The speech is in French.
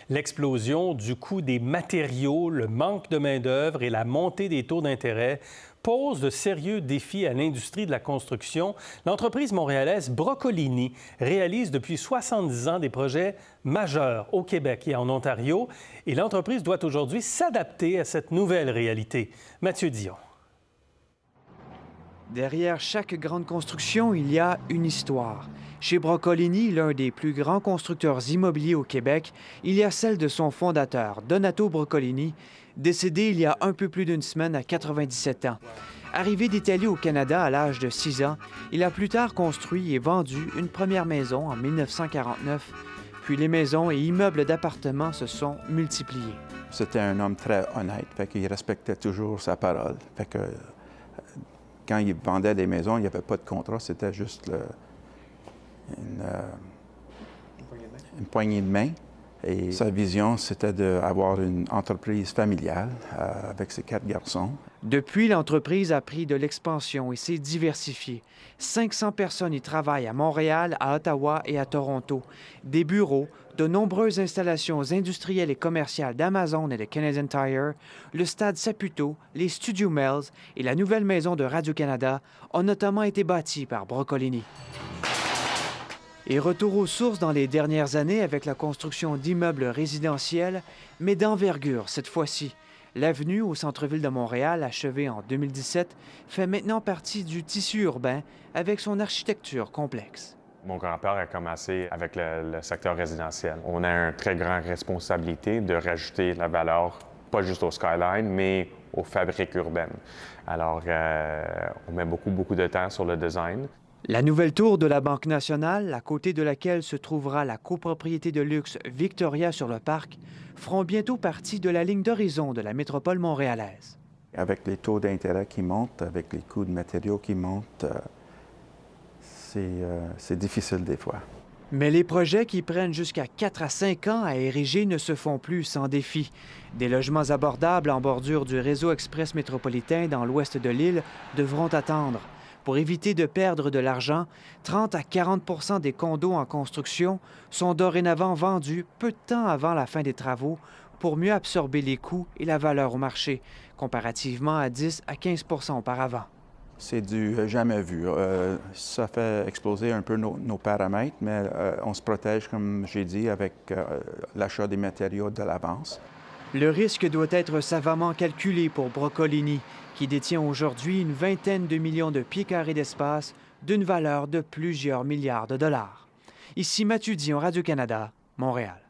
L'explosion du coût des matériaux, le manque de main-d'œuvre et la montée des taux d'intérêt posent de sérieux défis à l'industrie de la construction. L'entreprise montréalaise Brocolini réalise depuis 70 ans des projets majeurs au Québec et en Ontario. Et l'entreprise doit aujourd'hui s'adapter à cette nouvelle réalité. Mathieu Dion. Derrière chaque grande construction, il y a une histoire. Chez Brocolini, l'un des plus grands constructeurs immobiliers au Québec, il y a celle de son fondateur, Donato Brocolini, décédé il y a un peu plus d'une semaine à 97 ans. Arrivé d'Italie au Canada à l'âge de 6 ans, il a plus tard construit et vendu une première maison en 1949. Puis les maisons et immeubles d'appartements se sont multipliés. C'était un homme très honnête, fait qu'il respectait toujours sa parole. Fait que, quand il vendait des maisons, il n'y avait pas de contrat, c'était juste une poignée de main. Et sa vision, c'était d'avoir une entreprise familiale avec ses 4 garçons. Depuis, l'entreprise a pris de l'expansion et s'est diversifiée. 500 personnes y travaillent à Montréal, à Ottawa et à Toronto. Des bureaux, de nombreuses installations industrielles et commerciales d'Amazon et de Canadian Tire, le stade Saputo, les studios Melz et la nouvelle maison de Radio-Canada ont notamment été bâtis par Brocolini. Et retour aux sources dans les dernières années avec la construction d'immeubles résidentiels, mais d'envergure cette fois-ci. L'avenue au centre-ville de Montréal, achevée en 2017, fait maintenant partie du tissu urbain avec son architecture complexe. Mon grand-père a commencé avec le secteur résidentiel. On a une très grande responsabilité de rajouter la valeur, pas juste au skyline, mais aux fabriques urbaines. Alors, on met beaucoup de temps sur le design. La nouvelle tour de la Banque nationale, à côté de laquelle se trouvera la copropriété de luxe Victoria sur le parc, feront bientôt partie de la ligne d'horizon de la métropole montréalaise. Avec les taux d'intérêt qui montent, avec les coûts de matériaux qui montent, c'est difficile des fois. Mais les projets qui prennent jusqu'à 4 à 5 ans à ériger ne se font plus sans défi. Des logements abordables en bordure du réseau express métropolitain dans l'ouest de l'île devront attendre. Pour éviter de perdre de l'argent, 30 à 40 des condos en construction sont dorénavant vendus peu de temps avant la fin des travaux pour mieux absorber les coûts et la valeur au marché, comparativement à 10 à 15 auparavant. C'est du jamais vu. Ça fait exploser un peu nos paramètres, mais on se protège, comme j'ai dit, avec l'achat des matériaux de l'avance. Le risque doit être savamment calculé pour Brocolini, qui détient aujourd'hui une vingtaine de millions de pieds carrés d'espace d'une valeur de plusieurs milliards de dollars. Ici Mathieu Dion, Radio-Canada, Montréal.